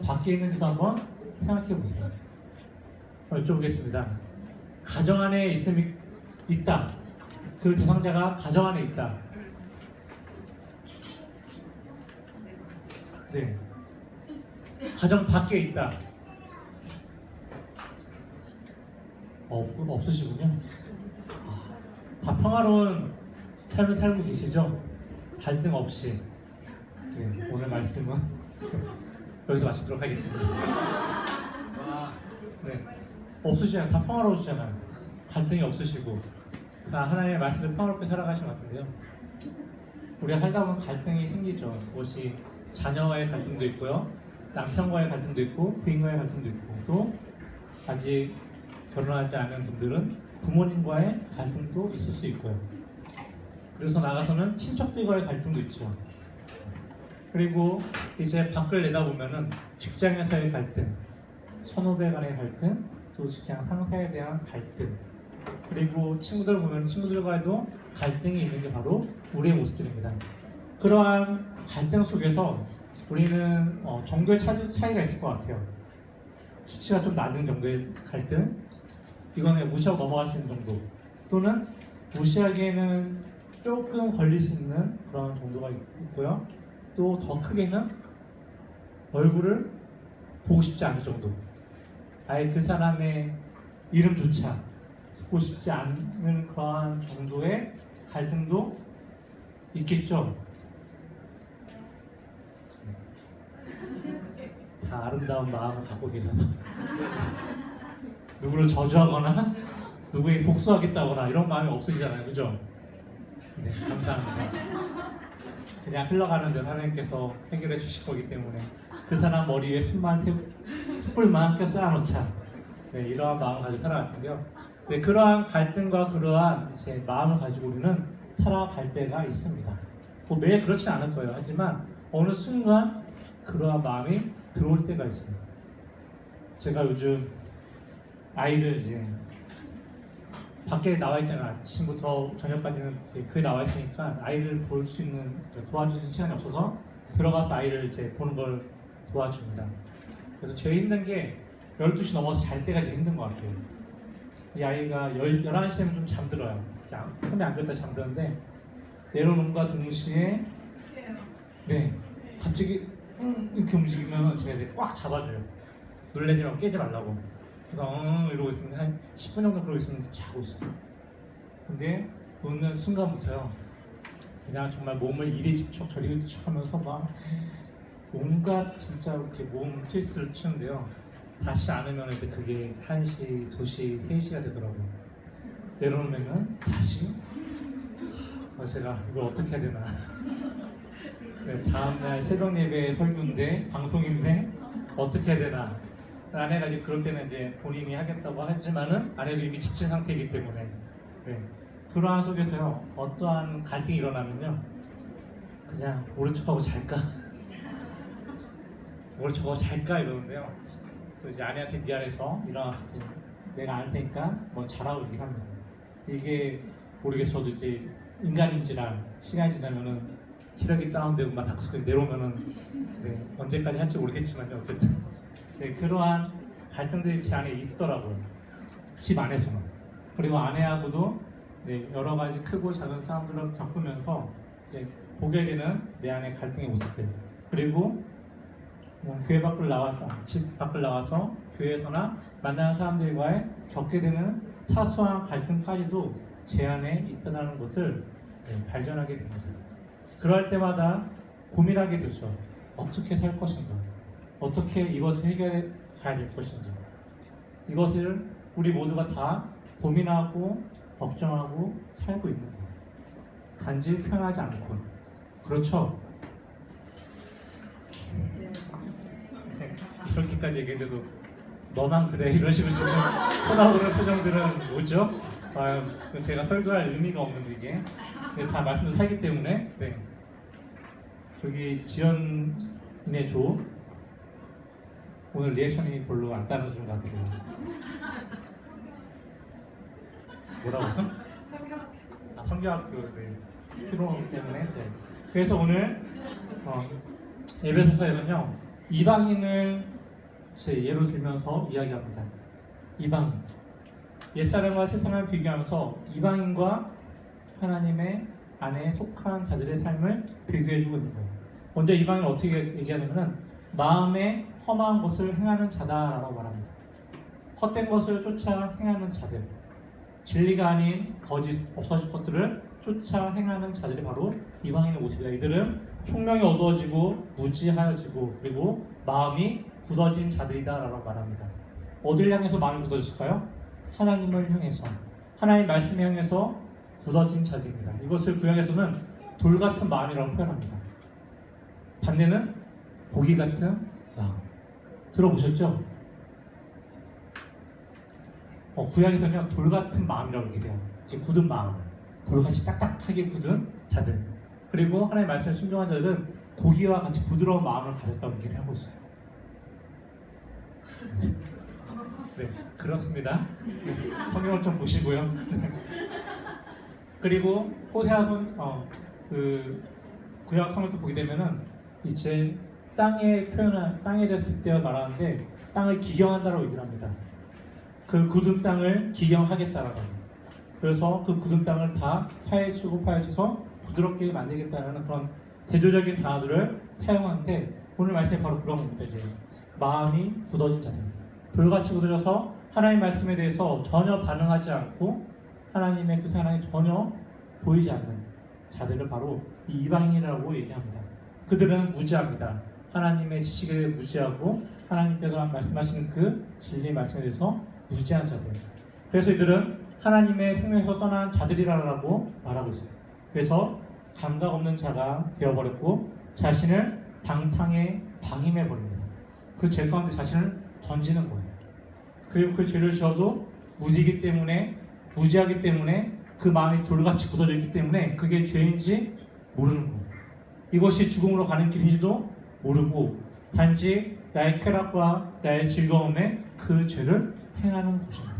밖에 있는지도 한번 생각해 보세요. 여쭤보겠습니다. 가정 안에 있다. 그 대상자가 가정 안에 있다. 네. 가정 밖에 있다. 없으시군요. 다 평화로운 삶을 살고 계시죠? 갈등 없이. 네, 오늘 말씀은 여기서 마치도록 하겠습니다. 네, 없으시잖아요. 다 평화로우시잖아요. 갈등이 없으시고 다 하나님의 말씀을 평화롭게 살아가신 것 같은데요. 우리가 살다 보면 갈등이 생기죠. 그것이 자녀와의 갈등도 있고요, 남편과의 갈등도 있고, 부인과의 갈등도 있고, 또 아직 결혼하지 않은 분들은 부모님과의 갈등도 있을 수 있고요. 그래서 나가서는 친척들과의 갈등도 있죠. 그리고 이제 밖을 내다보면은 직장에서의 갈등, 선후배 간의 갈등, 또 직장 상사에 대한 갈등, 그리고 친구들 보면 친구들과도 갈등이 있는 게 바로 우리의 모습들입니다. 그러한 갈등 속에서 우리는 정도의 차이가 있을 것 같아요. 수치가 좀 낮은 정도의 갈등, 이거는 무시하고 넘어갈 수 있는 정도, 또는 무시하기에는 조금 걸릴 수 있는 그런 정도가 있고요. 또 더 크게는 얼굴을 보고 싶지 않을 정도, 아예 그 사람의 이름조차 듣고 싶지 않는 그러한 정도의 갈등도 있겠죠. 다 아름다운 마음을 갖고 계셔서 누구를 저주하거나 누구에게 복수하겠다거나 이런 마음이 없으시잖아요, 그죠? 네, 감사합니다. 그냥 흘러가는 대로 하나님께서 해결해 주실 거기 때문에 그 사람 머리 위에 숯불만 함께 쌓아놓자. 네, 이러한 마음을 가지고 살아갔는데요. 네, 그러한 갈등과 그러한 이제 마음을 가지고 우리는 살아갈 때가 있습니다. 뭐 매일 그렇진 않을 거예요. 하지만 어느 순간 그러한 마음이 들어올 때가 있습니다. 제가 요즘 아이를 이제 밖에 나와 있잖아요. 아침부터 저녁까지는 교회 나와 있으니까 아이를 볼 수 있는, 도와줄 수 있는 시간이 없어서 들어가서 아이를 이제 보는 걸 도와줍니다. 그래서 제일 힘든 게 12시 넘어서 잘 때가 제일 힘든 것 같아요. 이 아이가 11시 되면 좀 잠들어요. 손에 안 들었다 잠드는데 내려놓음과 동시에 네, 갑자기 이렇게 움직이면 제가 이제 꽉 잡아줘요. 놀라지 말고 깨지 말라고. 그래서 이러고 있으면 한 10분 정도 그러고 있으면 자고 있어요. 근데 놓는 순간부터요, 그냥 정말 몸을 이리 뒤척 저리 뒤척 하면서 막 온갖 진짜 이렇게 몸 트위스트를 치는데요. 다시 안으면 이제 그게 1시, 2시, 3시가 되더라고요. 내려놓으면 다시 제가 이걸 어떻게 해야 되나. 네, 다음날 새벽 예배 설교인데 방송인데 어떻게 해야 되나. 아내가 이제 그럴 때는 이제 본인이 하겠다고 하지만은 아내도 이미 지친 상태이기 때문에 네, 그러한 속에서요, 어떠한 갈등이 일어나면요, 그냥 모른 척하고 잘까 모른 척하고 잘까 이러는데요, 또 이제 아내한테 미안해서 일어나서 내가 알 테니까 뭐 잘하고 얘기를 합니다. 이게 모르겠어. 저도 이제 인간인지라 시간이 지나면은 체력이 다운되고 막 다크서클이 내려오면은 네, 언제까지 할지 모르겠지만요, 어쨌든 네, 그러한 갈등들이 제 안에 있더라고요. 집 안에서만. 그리고 아내하고도 네, 여러 가지 크고 작은 싸움들을 겪으면서 이제 보게 되는 내 안의 갈등의 모습들. 그리고 교회 밖을 나와서, 집 밖을 나와서 교회에서나 만나는 사람들과의 겪게 되는 사소한 갈등까지도 제 안에 있다는 것을 네, 발견하게 됩니다. 그럴 때마다 고민하게 되죠. 어떻게 살 것인가? 어떻게 이것을 해결해 가야 될 것인지, 이것을 우리 모두가 다 고민하고 걱정하고 살고 있는 거예요. 단지 표현하지 않고. 그렇죠? 네, 그렇게까지 얘기해도 너만 그래 이런 식으로 지금 쳐다보는 표정들은 뭐죠? 제가 설교할 의미가 없는데 이게 네, 다 말씀도 살기 때문에. 네. 저기 지연이네 조 오늘 리액션이 별로 안 따라주는 것 같아요. 뭐라고요? 성교학교 네. 필요 때문에 그래서 오늘 에베소서에는요, 이방인을 예로 들면서 이야기합니다. 이방인, 옛사람과 새사람을 비교하면서 이방인과 하나님의 안에 속한 자들의 삶을 비교해주고 있는 거예요. 먼저 이방인을 어떻게 얘기하냐면 마음에 험한 것을 행하는 자다라고 말합니다. 헛된 것을 쫓아 행하는 자들, 진리가 아닌 거짓 없어질 것들을 쫓아 행하는 자들이 바로 이방인의 모습이다. 이들은 총명이 어두워지고 무지하여지고 그리고 마음이 굳어진 자들이다라고 말합니다. 어딜 향해서 마음이 굳어졌을까요? 하나님을 향해서, 하나님 말씀을 향해서 굳어진 자들입니다. 이것을 구약에서는 돌 같은 마음이라고 표현합니다. 반대는 고기 같은 마음. 들어보셨죠? 구약에서 그냥 돌 같은 마음이라고 얘기해요. 굳은 마음, 돌같이 딱딱하게 굳은 자들. 그리고 하나님의 말씀에 순종한 자들은 고기와 같이 부드러운 마음을 가졌다고 얘기를 하고 있어요. 네, 그렇습니다. 성경을 좀 보시고요. 그리고 호세아서 구약 성경을 보게 되면은 이제 땅에 대해서 빗대어 말하는데 땅을 기경한다라고 얘기를 합니다. 그 굳은 땅을 기경하겠다라고 합니다. 그래서 그 굳은 땅을 다 파헤쳐서 부드럽게 만들겠다는 그런 대조적인 단어들을 사용하는데 오늘 말씀이 바로 그런 겁니다. 이제 마음이 굳어진 자들, 돌같이 굳어져서 하나님 말씀에 대해서 전혀 반응하지 않고 하나님의 그 사랑이 전혀 보이지 않는 자들을 바로 이방인이라고 얘기합니다. 그들은 무지합니다. 하나님의 지식에 무지하고 하나님께서 말씀하시는 그 진리의 말씀에 대해서 무지한 자들. 그래서 이들은 하나님의 생명에서 떠난 자들이라고 말하고 있어요. 그래서 감각 없는 자가 되어버렸고 자신을 방탕에 방임해버립니다. 그 죄 가운데 자신을 던지는 거예요. 그리고 그 죄를 지어도 무지하기 때문에 그 마음이 돌같이 굳어져 있기 때문에 그게 죄인지 모르는 거예요. 이것이 죽음으로 가는 길인지도 모르고 단지 나의 쾌락과 나의 즐거움에 그 죄를 행하는 것입니다.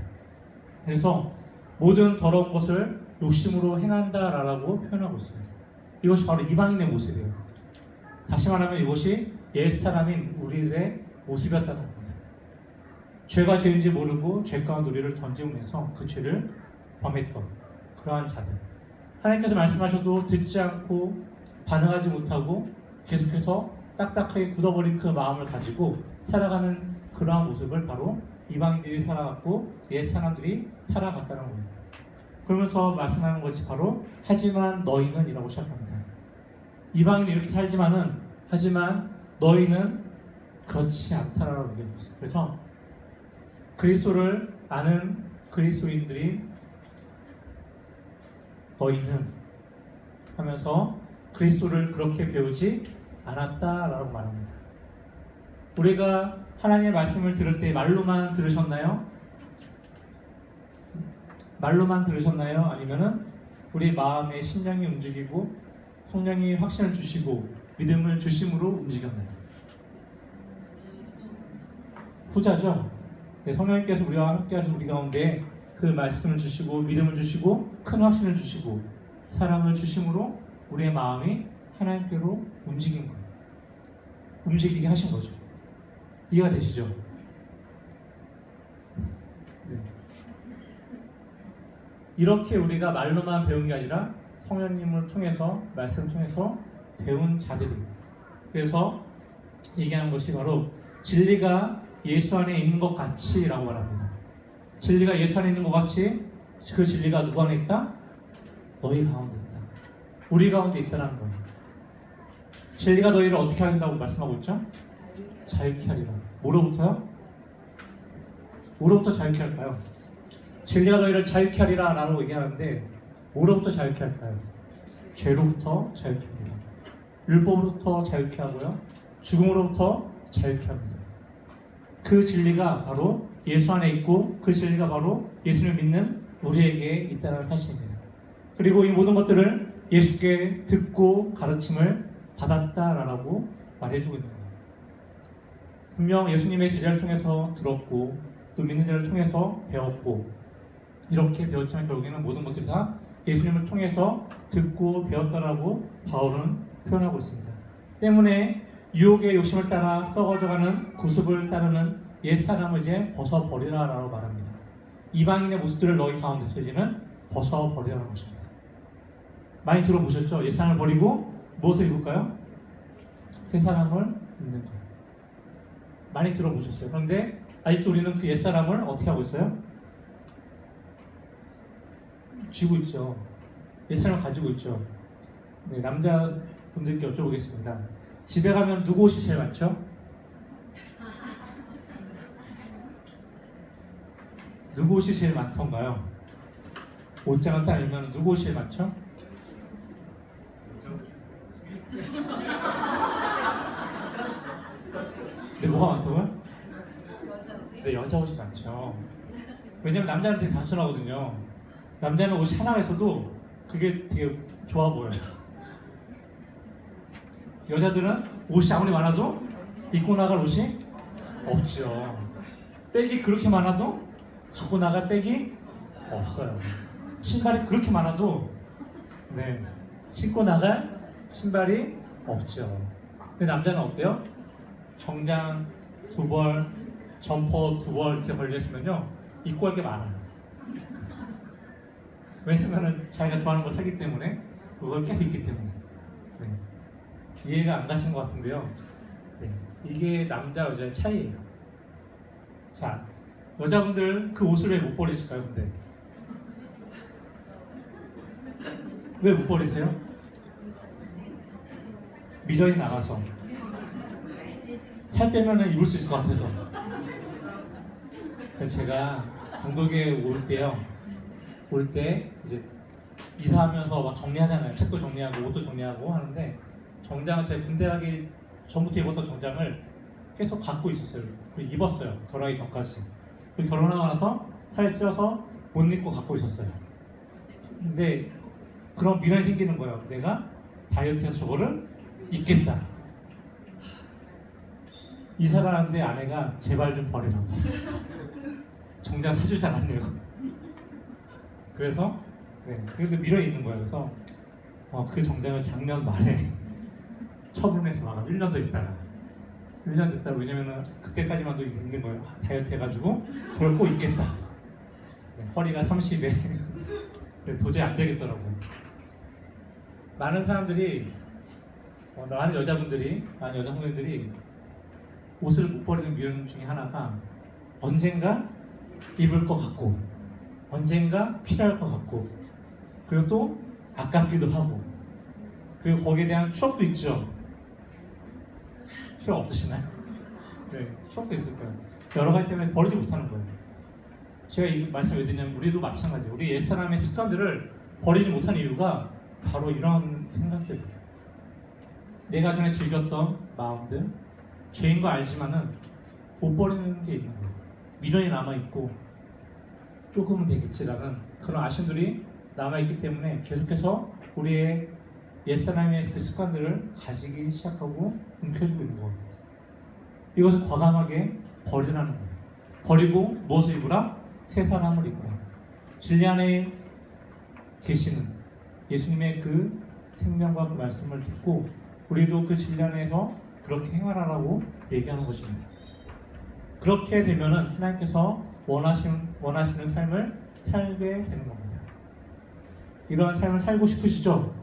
그래서 모든 더러운 것을 욕심으로 행한다라고 표현하고 있어요. 이것이 바로 이방인의 모습이에요. 다시 말하면 이것이 옛사람인 우리들의 모습이었다는 겁니다. 죄가 죄인지 모르고 죄 가운데 우리를 던지면서 그 죄를 범했던 그러한 자들. 하나님께서 말씀하셔도 듣지 않고 반응하지 못하고 계속해서 딱딱하게 굳어버린 그 마음을 가지고 살아가는 그러한 모습을 바로 이방인들이 살아갔고 옛 사람들이 살아갔다는 겁니다. 그러면서 말씀하는 것이 바로 하지만 너희는 이라고 시작합니다. 이방인은 이렇게 하지만 너희는 그렇지 않다라고 얘기하고 있어요. 그래서 그리스도를 아는 그리스도인들이 너희는 하면서 그리스도를 그렇게 배우지 않았다라고 말합니다. 우리가 하나님의 말씀을 들을 때 말로만 들으셨나요? 말로만 들으셨나요? 아니면은 우리 마음의 심령이 움직이고 성령이 확신을 주시고 믿음을 주심으로 움직였나요? 후자죠. 네, 성령님께서 우리와 함께 하신 우리 가운데 그 말씀을 주시고 믿음을 주시고 큰 확신을 주시고 사랑을 주심으로 우리의 마음이 하나님께로 움직인 거예요. 움직이게 하신 거죠. 이해가 되시죠? 네. 이렇게 우리가 말로만 배운 게 아니라 성령님을 통해서 말씀을 통해서 배운 자들입니다. 그래서 얘기하는 것이 바로 진리가 예수 안에 있는 것 같이라고 말합니다. 진리가 예수 안에 있는 것 같이 그 진리가 누구 안에 있다? 너희 가운데 있다. 우리 가운데 있다는 거예요. 진리가 너희를 어떻게 한다고 말씀하고 있죠? 자유케 하리라. 뭐로부터요? 뭐로부터 자유케 할까요? 진리가 너희를 자유케 하리라 라고 얘기하는데 뭐로부터 자유케 할까요? 죄로부터 자유케 합니다. 율법으로부터 자유케 하고요. 죽음으로부터 자유케 합니다. 그 진리가 바로 예수 안에 있고 그 진리가 바로 예수를 믿는 우리에게 있다는 사실입니다. 그리고 이 모든 것들을 예수께 듣고 가르침을 받았다라고 말해주고 있는 거예요. 분명 예수님의 제자를 통해서 들었고 또 믿는 자를 통해서 배웠고 이렇게 배웠지만 결국에는 모든 것들이 다 예수님을 통해서 듣고 배웠다라고 바울은 표현하고 있습니다. 때문에 유혹의 욕심을 따라 썩어져가는 구습을 따르는 옛사람을 이제 벗어버리라라고 말합니다. 이방인의 모습들을 너희 가운데서 이제는 벗어버리라는 것입니다. 많이 들어보셨죠? 옛사람을 버리고 무엇을 입을까요? 새 사람을 입는 거예요. 많이 들어보셨어요. 그런데 아직도 우리는 그 옛사람을 어떻게 하고 있어요? 쥐고 있죠. 옛사람을 가지고 있죠. 네, 남자분들께 여쭤보겠습니다. 집에 가면 누구 옷이 제일 많죠? 누구 옷이 제일 많던가요? 옷장을 딱 열면 누구 옷이 제일 많죠? 네, 뭐가 많다고요? 네, 여자 옷이 많죠. 왜냐면 남자는 되게 단순하거든요. 남자는 옷이 하나가 있어도 그게 되게 좋아 보여요. 여자들은 옷이 아무리 많아도 입고 나갈 옷이 없죠. 백이 그렇게 많아도 갖고 나갈 백이 없어요. 신발이 그렇게 많아도 네, 신고 나갈 신발이 없죠. 근데 남자는 어때요? 정장 2벌, 점퍼 2벌 이렇게 걸려있으면요 입고 할 게 많아요. 왜냐면은 자기가 좋아하는 걸 사기 때문에 그걸 계속 입기 때문에. 네. 이해가 안 가신 것 같은데요. 네. 이게 남자 여자의 차이예요. 자, 여자분들 그 옷을 왜 못 버리실까요? 근데 왜 못 버리세요? 미련이 나가서 살 빼면은 입을 수 있을 것 같아서. 그래서 제가 강독에 올 때 이제 이사하면서 막 정리하잖아요. 책도 정리하고 옷도 정리하고 하는데 정장을 제가 군대 가기 전부터 입었던 정장을 계속 갖고 있었어요. 그리고 입었어요. 결혼하기 전까지. 그리고 결혼하고 나서 살이 쪄서 못 입고 갖고 있었어요. 근데 그런 미련이 생기는 거예요. 내가 다이어트해서 저거를 입겠다. 이사를 하는데 아내가 제발 좀 버리라고. 정장 사주지 않았냐고. 그래서 그래도 미련이 있는 거예요. 그래서 그 정장을 작년 말에 처분해서 막 1년 더 있다가 1년 됐다고. 왜냐면은 그때까지만도 입는 거예요. 다이어트 해가지고 저걸 꼭 입겠다. 허리가 30에 도저히 안 되겠더라고요. 많은 사람들이 많은 여자분들이 옷을 못 버리는 미련 중에 하나가 언젠가 입을 것 같고 언젠가 필요할 것 같고 그리고 또 아깝기도 하고 그리고 거기에 대한 추억도 있죠. 추억 없으시나요? 네, 추억도 있을 거예요. 여러 가지 때문에 버리지 못하는 거예요. 제가 이 말씀을 왜 드리냐면 우리도 마찬가지예요. 우리 옛사람의 습관들을 버리지 못하는 이유가 바로 이런 생각들이에요. 내가 전에 즐겼던 마음들, 죄인 거 알지만은 못 버리는 게 있는 거예요. 미련이 남아있고 조금은 되겠지라는 그런 아쉬움들이 남아있기 때문에 계속해서 우리의 옛사람의 그 습관들을 가지기 시작하고 움켜쥐고 있는 거예요. 이것을 과감하게 버리라는 거예요. 버리고 무엇을 입으라? 새 사람을 입으라. 진리 안에 계시는 예수님의 그 생명과 그 말씀을 듣고 우리도 그 진리 안에서 그렇게 행하라고 얘기하는 것입니다. 그렇게 되면은 하나님께서 원하시는 삶을 살게 되는 겁니다. 이러한 삶을 살고 싶으시죠?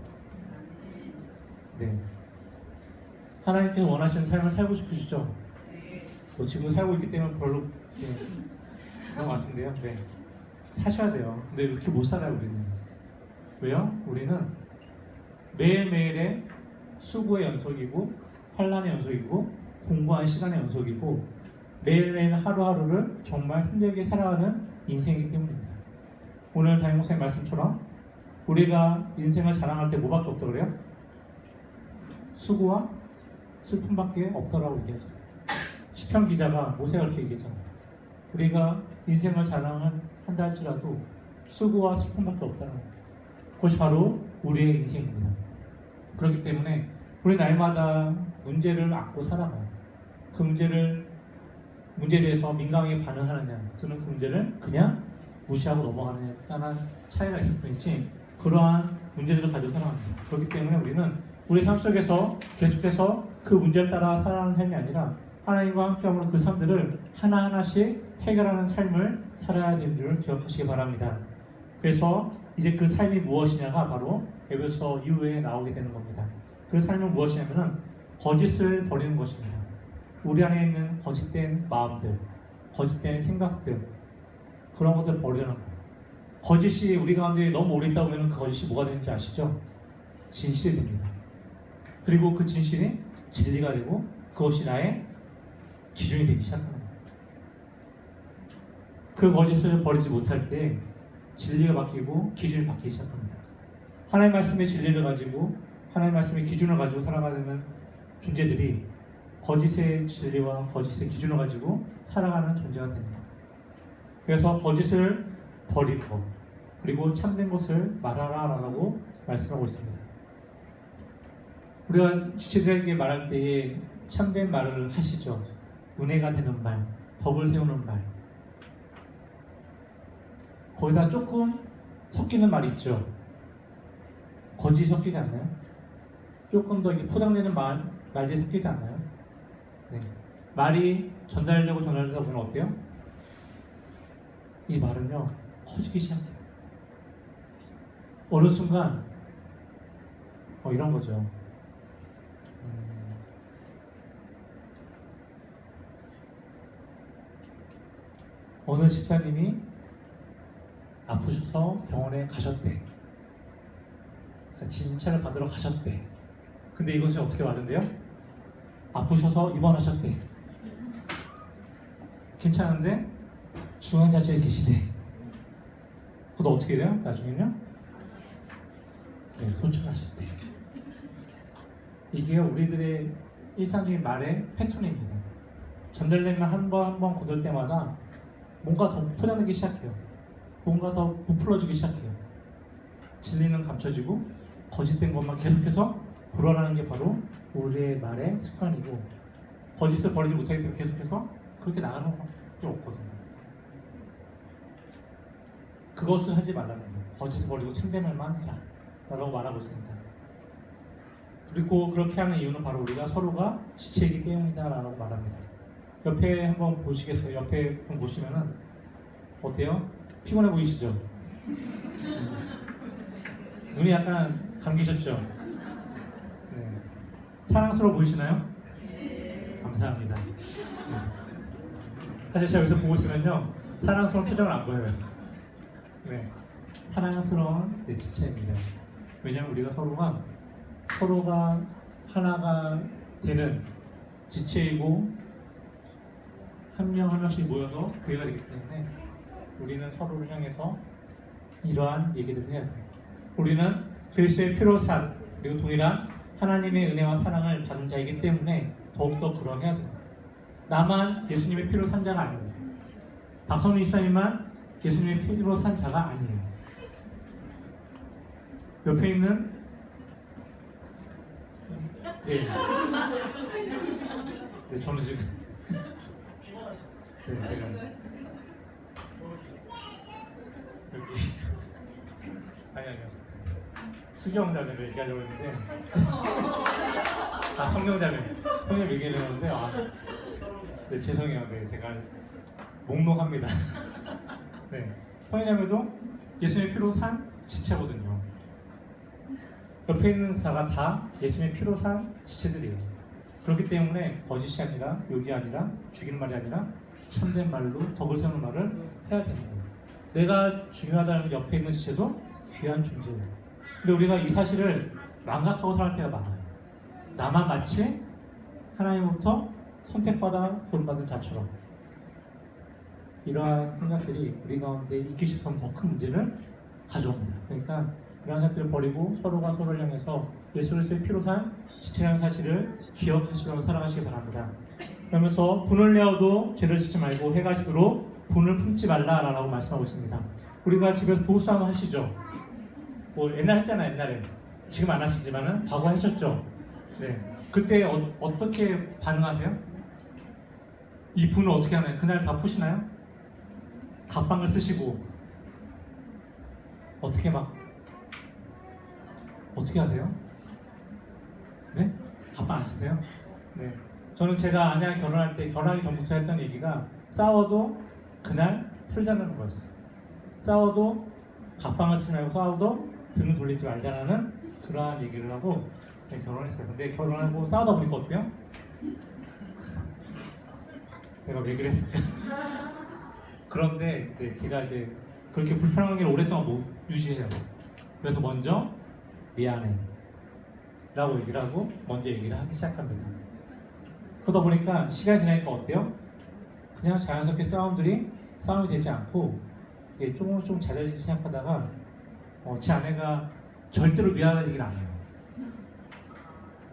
네. 하나님께서 원하시는 삶을 살고 싶으시죠? 지금 살고 있기 때문에 별로 그런 것 같은데요. 네. 사셔야 돼요. 근데 이렇게 못 살아요, 우리는. 왜요? 우리는 매일매일의 수고의 연속이고 환난의 연속이고 공부한 시간의 연속이고 매일매일 하루하루를 정말 힘들게 살아가는 인생이기 때문입니다. 오늘 담임 목사님 말씀처럼 우리가 인생을 자랑할 때 뭐밖에 없다 그래요? 수고와 슬픔밖에 없다라고 얘기하죠. 시편 기자가 모세가 그렇게 얘기했잖아요. 우리가 인생을 자랑한다 할지라도 수고와 슬픔밖에 없다는 거예요. 그것이 바로 우리의 인생입니다. 그렇기 때문에 우리 날마다 문제를 안고 살아가요. 그 문제에 대해서 민감하게 반응하느냐 또는 그 문제를 그냥 무시하고 넘어가느냐에 따른 차이가 있을 뿐이지 그러한 문제들을 가지고 살아갑니다. 그렇기 때문에 우리는 우리 삶 속에서 계속해서 그 문제를 따라 살아가는 삶이 아니라 하나님과 함께함으로 그 삶들을 하나하나씩 해결하는 삶을 살아야 되는 줄 기억하시기 바랍니다. 그래서 이제 그 삶이 무엇이냐가 바로 에베소 이후에 나오게 되는 겁니다. 그 삶은 무엇이냐면은 거짓을 버리는 것입니다. 우리 안에 있는 거짓된 마음들, 거짓된 생각들, 그런 것들을 버리는 거예요. 거짓이 우리 가운데 너무 오래 있다 보면 그 거짓이 뭐가 되는지 아시죠? 진실이 됩니다. 그리고 그 진실이 진리가 되고 그것이 나의 기준이 되기 시작합니다. 그 거짓을 버리지 못할 때 진리가 바뀌고 기준이 바뀌기 시작합니다. 하나님의 말씀의 진리를 가지고 하나님의 말씀의 기준을 가지고 살아가는 존재들이 거짓의 진리와 거짓의 기준을 가지고 살아가는 존재가 됩니다. 그래서 거짓을 버리고 그리고 참된 것을 말하라라고 말씀하고 있습니다. 우리가 지체들에게 말할 때에 참된 말을 하시죠. 은혜가 되는 말, 덕을 세우는 말. 거기다 조금 섞이는 말이 있죠. 거짓이 섞이지 않나요? 조금 더 포장되는 말이 섞이지 않나요? 네. 말이 전달되고 전달되다 보면 어때요? 이 말은요, 커지기 시작해요. 어느 순간 이런 거죠. 어느 집사님이 아프셔서 병원에 가셨대. 진찰을 받으러 가셨대. 근데 이것이 어떻게 왔는데요? 아프셔서 입원하셨대. 괜찮은데 중환자실에 계시대. 그것도 어떻게 돼요? 나중에는요? 네, 소천하셨대. 이게 우리들의 일상적인 말의 패턴입니다. 전달되면 한 번 거둘 때마다 뭔가 더 포장되기 시작해요. 뭔가 더 부풀어지기 시작해요. 진리는 감춰지고 거짓된 것만 계속해서 불어나는 게 바로 우리의 말의 습관이고, 거짓을 버리지 못하기 때문에 계속해서 그렇게 나가는 것밖에 없거든요. 그것을 하지 말라는 거예요. 거짓을 버리고 참된 말만 해라 라고 말하고 있습니다. 그리고 그렇게 하는 이유는 바로 우리가 서로가 지체이기 때문이다 라고 말합니다. 옆에 한번 보시겠어요? 옆에 분 보시면은 어때요? 피곤해 보이시죠? 눈이 약간 감기셨죠? 네. 사랑스러워 보이시나요? 감사합니다. 네. 사실 제가 여기서 보고 있으면요, 사랑스러운 표정을 안 보여요. 네. 사랑스러운 지체입니다. 왜냐하면 우리가 서로가 하나가 되는 지체이고 한 명 한 명씩 모여서 교회가 되기 때문에 우리는 서로를 향해서 이러한 얘기를 해야 돼요. 우리는 그리스도의 피로 산 그리고 동일한 하나님의 은혜와 사랑을 받은 자이기 때문에 더욱더 그러해야 돼요. 나만 예수님의 피로 산 자가 아닙니다. 박성민 집사님만 예수님의 피로 산 자가 아니에요. 옆에 있는 네, 저는 지금 네, 제가 여기 아니요 수경자매를 얘기하려고 했는데 성경자매 얘기하려고 했는데 네, 죄송해요. 네, 제가 몽롱합니다. 네, 성경자매도 예수님의 피로 산 지체거든요. 옆에 있는 자가 다 예수님의 피로 산 지체들이에요. 그렇기 때문에 거짓이 아니라 욕이 아니라 죽이는 말이 아니라 참된 말로 덕을 세우는 말을 해야 되는 거예요. 내가 중요하다는 옆에 있는 지체도 귀한 존재예요. 근데 우리가 이 사실을 망각하고 살할 때가 많아요. 나만 마치 하나님부터 선택받아 구원받은 자처럼. 이러한 생각들이 우리 가운데 있기 시작하면 더 큰 문제를 가져옵니다. 그러니까 이러한 것들을 버리고 서로가 서로를 향해서 예수 그리스도의 피로 산 지체라는 사실을 기억하시려고 살아가시기 바랍니다. 그러면서 분을 내어도 죄를 짓지 말고 해가 지도록 분을 품지 말라라고 말씀하고 있습니다. 우리가 집에서 보수하면 하시죠? 뭐 옛날 했잖아요. 옛날에. 지금 안 하시지만은 과거 하셨죠? 네. 그때 어떻게 반응하세요? 이 분을 어떻게 하나요? 그날 다 푸시나요? 갑방을 쓰시고 어떻게 하세요? 네? 갑방 안 쓰세요? 네. 저는 제가 아내랑 결혼할 때 결혼하기 전부터 했던 얘기가 싸워도 그날 풀자는 거였어요. 싸워도 갑방을 쓰지 말고 싸워도 등을 돌리지 말자는 그러한 얘기를 하고 네, 결혼했어요. 근데 결혼하고 싸우다 보니까 어때요? 내가 왜 그랬을까? 그런데 이제 제가 이제 그렇게 불편한 관계를 오랫동안 못 유지해요. 그래서 먼저 미안해 라고 얘기를 하고 먼저 얘기를 하기 시작합니다. 그러다 보니까 시간이 지나니까 어때요? 그냥 자연스럽게 싸움이 되지 않고 이게 조금 잦아지기 시작하다가 제 아내가 절대로 미안한 얘기를 안 해요.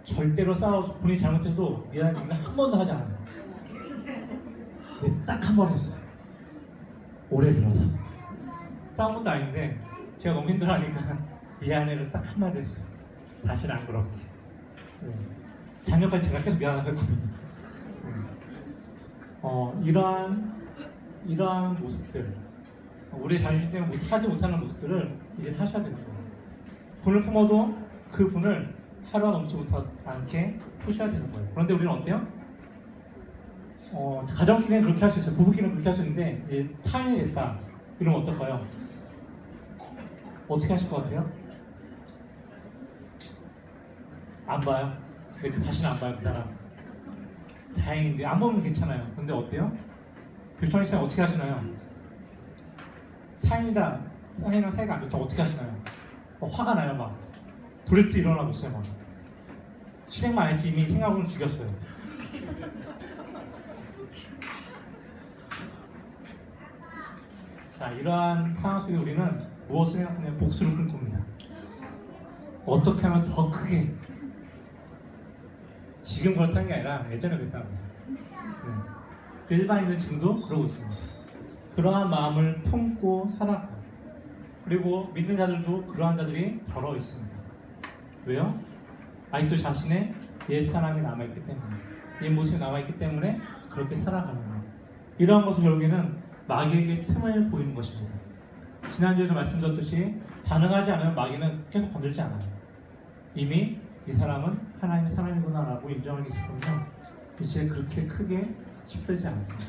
절대로 본인이 잘못해도 미안한 얘기를 한 번도 하지 않아요. 딱 한 번 했어요. 올해 들어서 싸운 것도 아닌데 제가 너무 힘들어하니까 미안해를 딱 한마디 했어요. 다시는 안 그럴게. 네. 작년까지 제가 계속 미안하다고 했거든요. 이러한 모습들, 우리의 자존심 때문에 하지 못하는 모습들을 이제 하셔야 됩니다. 분을 품어도 그 분을 하루가 넘지 않게 푸셔야 되는 거예요. 그런데 우리는 어때요? 가정끼리는 그렇게 할 수 있어요. 부부끼리는 그렇게 할 수 있는데 이제 타인이 됐다. 이러면 어떨까요? 어떻게 하실 것 같아요? 안 봐요? 근데 다시는 안 봐요, 그 사람. 다행인데 안 보면 괜찮아요. 근데 어때요? 교청이 쌤 어떻게 하시나요? 타인이랑 사이가 안 좋다고 어떻게 하시나요? 화가 나요, 막 브레이크 일어나고 있어요, 막 실행만 안 했지 이미 생각으로 죽였어요. 자, 이러한 상황 속에 우리는 무엇을 생각하냐면 복수를 꿈꿉니다. 어떻게 하면 더 크게, 지금 그렇다는 게 아니라 예전에 그랬다는 거예요. 네. 일반인들 지금도 그러고 있습니다. 그러한 마음을 품고 살아가요. 그리고 믿는 자들도 그러한 자들이 더러 있습니다. 왜요? 아직도 자신의 옛 사람이 남아있기 때문에, 옛 모습이 남아있기 때문에 그렇게 살아가는 거예요. 이러한 것은 결국에는 마귀에게 틈을 보이는 것입니다. 지난주에도 말씀드렸듯이 반응하지 않으면 마귀는 계속 건들지 않아요. 이미 이 사람은 하나님의 사람이구나 라고 인정하기 시작하면 이제 그렇게 크게 힘들지 않습니다.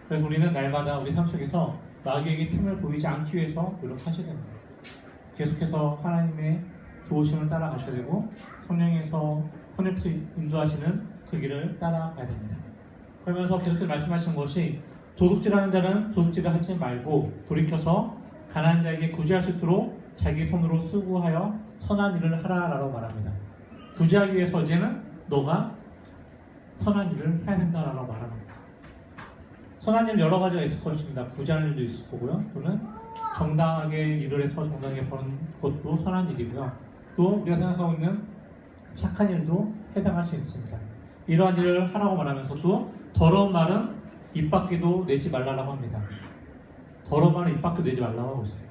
그래서 우리는 날마다 우리 삶 속에서 마귀에게 틈을 보이지 않기 위해서 노력하셔야 됩니다. 계속해서 하나님의 도우심을 따라가셔야 되고 성령에서 인도하시는 그 길을 따라가야 됩니다. 그러면서 계속해서 말씀하시는 것이 도둑질하는 자는 도둑질을 하지 말고 돌이켜서 가난한 자에게 구제할 수 있도록 자기 손으로 수고하여 선한 일을 하라라고 말합니다. 구제하기 위해서 이제는 너가 선한 일을 해야 된다라고 말합니다. 선한 일 여러 가지가 있을 것입니다. 구제하는 일도 있을 거고요. 또는 정당하게 일을 해서 정당하게 버는 것도 선한 일이고요. 또 우리가 생각하고 있는 착한 일도 해당할 수 있습니다. 이러한 일을 하라고 말하면서도 더러운 말은 입 밖에도 내지 말라고 합니다. 더러운 말은 입 밖에도 내지 말라고 하고 있어요.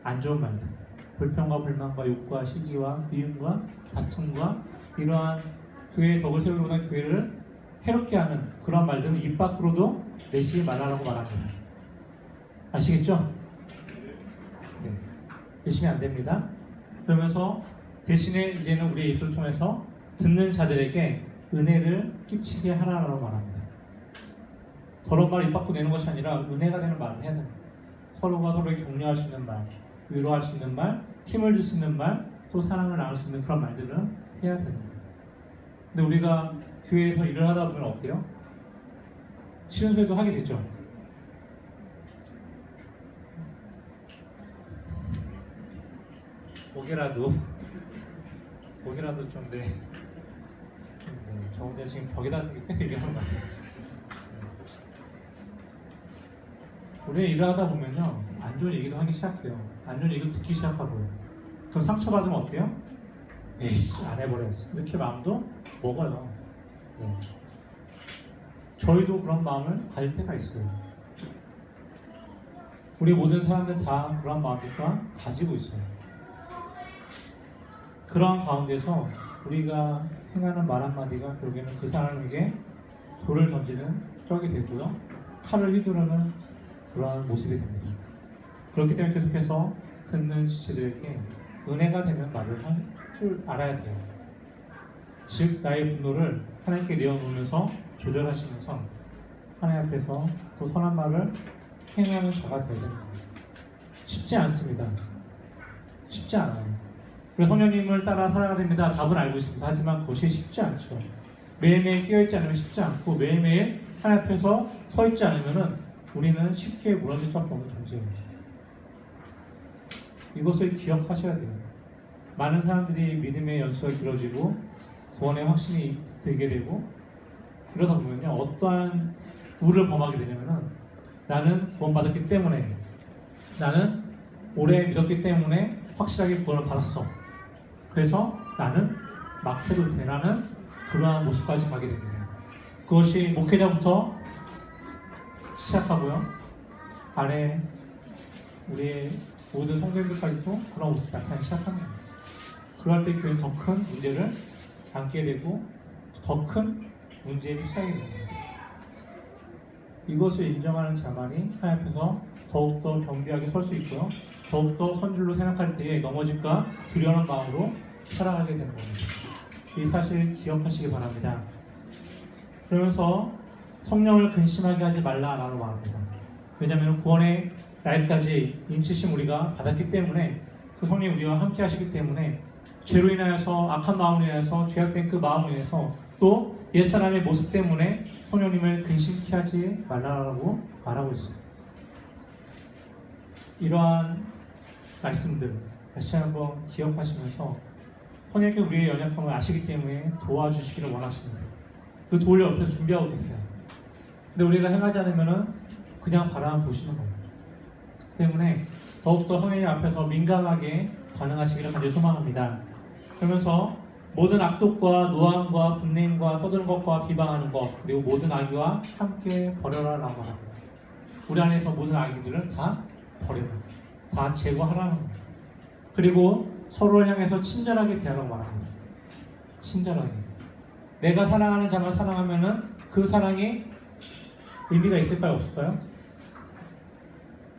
안 좋은 말들, 불평과 불만과 욕과 시기와 미움과 다툼과 이러한 교회의 덕을 세우기보다 교회를 해롭게 하는 그런 말들은 입 밖으로도 내지 말라고 말합니다. 아시겠죠? 네. 내시면 안 됩니다. 그러면서 대신에 이제는 우리의 입술을 통해서 듣는 자들에게 은혜를 끼치게 하라고 말합니다. 더러운 말을 입 밖으로 내는 것이 아니라 은혜가 되는 말을 해야 됩니다. 서로가 서로를 격려할 수 있는 말, 위로할 수 있는 말, 힘을 줄 수 있는 말, 또 사랑을 나눌 수 있는 그런 말들은 해야 됩니다. 근데 우리가 교회에서 일을 하다 보면 어때요? 싫은 소리도 하게 되죠. 고개라도 좀 저 혼자 지금 벽에다 계속 얘기하는 것 같아요. 우리가 일을 하다 보면요, 안 좋은 얘기도 하기 시작해요. 안 좋은 얘기도 듣기 시작하고요. 그럼 상처받으면 어때요? 에이씨, 안 해버려야지. 이렇게 마음도 먹어요. 네. 저희도 그런 마음을 가질 때가 있어요. 우리 모든 사람들 다 그런 마음들과 가지고 있어요. 그러한 가운데서 우리가 행하는 말 한마디가 결국에는 그 사람에게 돌을 던지는 적이 되고요. 칼을 휘두르는 그러한 모습이 됩니다. 그렇기 때문에 계속해서 듣는 지체들에게 은혜가 되는 말을 할 줄 알아야 돼요. 즉 나의 분노를 하나님께 내어놓으면서 조절하시면서 하나님 앞에서 또 선한 말을 행하는 자가 되야 됩니다. 쉽지 않습니다. 쉽지 않아요. 그래서 성령님을 따라 살아야 됩니다. 답은 알고 있습니다. 하지만 그것이 쉽지 않죠. 매일매일 깨어있지 않으면 쉽지 않고 매일매일 하나님 앞에서 서 있지 않으면 우리는 쉽게 무너질 수밖에 없는 존재예요. 이것을 기억하셔야 돼요. 많은 사람들이 믿음의 연수가 길어지고 구원의 확신이 들게 되고 그러다 보면요, 어떠한 우를 범하게 되냐면은 나는 구원받았기 때문에, 나는 오래 믿었기 때문에 확실하게 구원을 받았어. 그래서 나는 막 해도 되라는 그러한 모습까지 가게 됩니다. 그것이 목회자부터 시작하고요, 아래 우리의 모든 성도님들까지도 그런 모습이 나타나기 시작합니다. 그럴 때 교회는 더 큰 문제를 안게 되고 더 큰 문제에 휩싸이게 됩니다. 이것을 인정하는 자만이 하나님 앞에서 더욱더 경비하게 설 수 있고요, 더욱더 선줄로 생각할 때에 넘어질까 두려운 마음으로 살아가게 되는 겁니다. 이 사실을 기억하시기 바랍니다. 그러면서 성령을 근심하게 하지 말라라고 말합니다. 왜냐하면 구원의 날까지 인치심 우리가 받았기 때문에, 그 성령이 우리와 함께 하시기 때문에 죄로 인하여서, 악한 마음으로 인하여서, 죄악된 그 마음으로 인해서, 또 옛사람의 모습 때문에 성령님을 근심케 하지 말라라고 말하고 있습니다. 이러한 말씀들 다시 한번 기억하시면서 성령님께 우리의 연약함을 아시기 때문에 도와주시기를 원하십니다. 그 도를 옆에서 준비하고 계세요. 근데 우리가 행하지 않으면 그냥 바라만 보시는 겁니다. 때문에 더욱더 성령님 앞에서 민감하게 반응하시기를 간절히 소망합니다. 그러면서 모든 악독과 노함과 분냄과 떠드는 것과 비방하는 것, 그리고 모든 악의와 함께 버려라라고 합니다. 우리 안에서 모든 악의들을 다 버려라, 다 제거하라는 겁니다. 그리고 서로를 향해서 친절하게 대하라고 말합니다. 친절하게. 내가 사랑하는 자만 사랑하면은 그 사랑이 의미가 있을까요, 없을까요?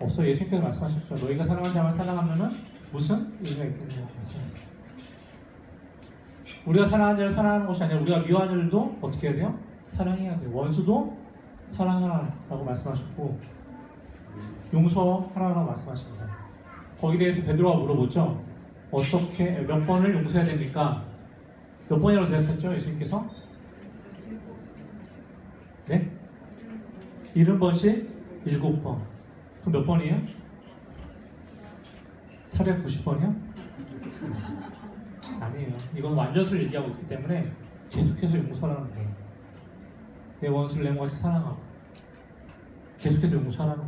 없어요. 예수님께서 말씀하셨죠. 너희가 사랑하는 자만 사랑하면은 무슨 의미가 있겠냐고 말씀하셨어요. 우리가 사랑하는 자를 사랑하는 것이 아니라 우리가 미워하는 자들도 어떻게 해야 돼요? 사랑해야 돼요. 원수도 사랑하라고 말씀하셨고 용서하라고 말씀하십니다. 거기에 대해서 베드로가 물어보죠. 어떻게, 몇 번을 용서해야 됩니까? 몇 번이라고 대답했죠? 예수님께서? 네? 70번씩 7번. 그럼 몇 번이에요? 490번이요? 아니에요. 이건 완전수를 얘기하고 있기 때문에 계속해서 용서하라는 거예요. 내 원수를 내 몸같이 사랑하고 계속해서 용서하라는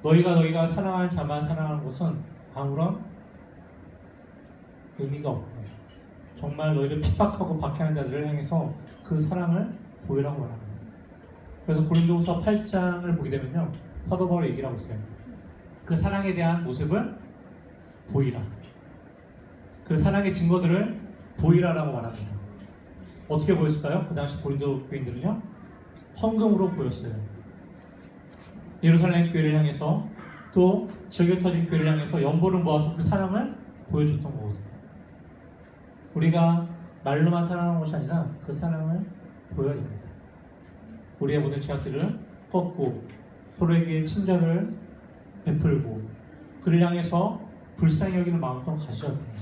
거예요. 너희가 사랑하는 자만 사랑하는 것은 아무런 의미가 없고, 정말 너희를 핍박하고 박해하는 자들을 향해서 그 사랑을 보이라고 말합니다. 그래서 고린도후서 8장을 보게 되면요, 사도 바울이 얘기를 하고 있어요. 그 사랑에 대한 모습을 보이라, 그 사랑의 증거들을 보이라라고 말합니다. 어떻게 보였을까요? 그 당시 고린도 교인들은요, 헌금으로 보였어요. 예루살렘 교회를 향해서, 또 지역에 터진 교회를 향해서 연보를 모아서 그 사랑을 보여줬던 거거든요. 우리가 말로만 사랑하는 것이 아니라 그 사랑을 보여야 됩니다. 우리의 모든 죄악들을 꺾고 서로에게 친절을 베풀고 그를 향해서 불쌍히 여기는 마음을 가지셔야 됩니다.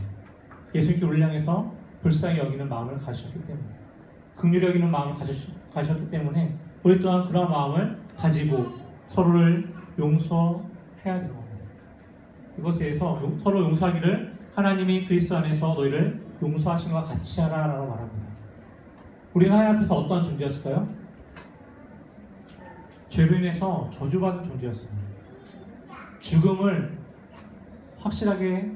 예수님께 우리를 향해서 불쌍히 여기는 마음을 가지셨기 때문에, 긍휼히 여기는 마음을 가지셨기 때문에 우리 또한 그런 마음을 가지고 서로를 용서해야 되는 겁니다. 이것에 대해서 서로 용서하기를 하나님이 그리스도 안에서 너희를 용서하신 것과 같이 하라라고 말합니다. 우리는 하나님 앞에서 어떠한 존재였을까요? 죄로 인해서 저주받은 존재였습니다. 죽음을 확실하게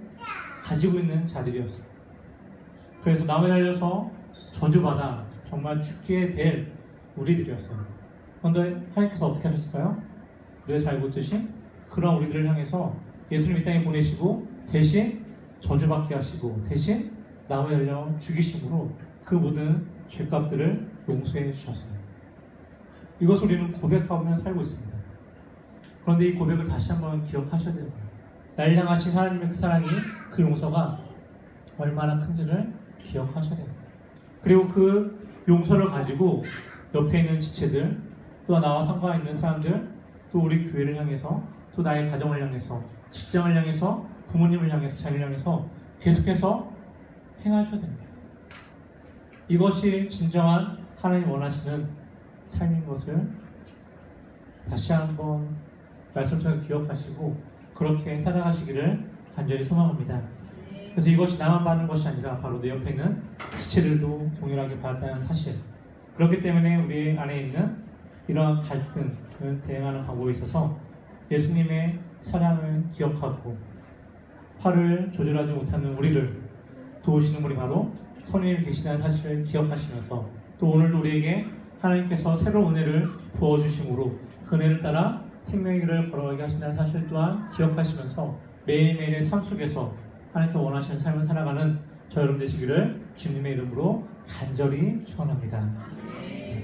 가지고 있는 자들이었어요. 그래서 나무에 달려서 저주받아 정말 죽게 될 우리들이었어요. 그런데 하나님께서 어떻게 하셨을까요? 우리가 잘 보듯이 그런 우리들을 향해서 예수님 이 땅에 보내시고 대신 저주받게 하시고 대신 나무에 달려 죽이심으로 그 모든 죄값들을 용서해 주셨어요. 이것을 우리는 고백하며 살고 있습니다. 그런데 이 고백을 다시 한번 기억하셔야 돼요. 날 향하신 하나님의 그 사랑이, 그 용서가 얼마나 큰지를 기억하셔야 돼요. 그리고 그 용서를 가지고 옆에 있는 지체들, 또 나와 상관있는 사람들, 또 우리 교회를 향해서, 또 나의 가정을 향해서, 직장을 향해서, 부모님을 향해서, 자녀를 향해서 계속해서 행하셔야 됩니다. 이것이 진정한 하나님 원하시는 삶인 것을 다시 한번 말씀 통해서 기억하시고 그렇게 살아가시기를 간절히 소망합니다. 그래서 이것이 나만 받는 것이 아니라 바로 내 옆에 있는 지체들도 동일하게 받았다는 사실. 그렇기 때문에 우리 안에 있는 이러한 갈등을 대응하는 방법에 있어서 예수님의 사랑을 기억하고 화를 조절하지 못하는 우리를 도우시는 분이 바로 성령이 계시다는 사실을 기억하시면서 또 오늘도 우리에게 하나님께서 새로운 은혜를 부어주심으로 그 은혜를 따라 생명의 길을 걸어가게 하신다는 사실 또한 기억하시면서 매일매일의 삶 속에서 하나님께서 원하시는 삶을 살아가는 저 여러분 되시기를 주님의 이름으로 간절히 축원합니다.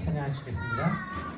찬양하시겠습니다.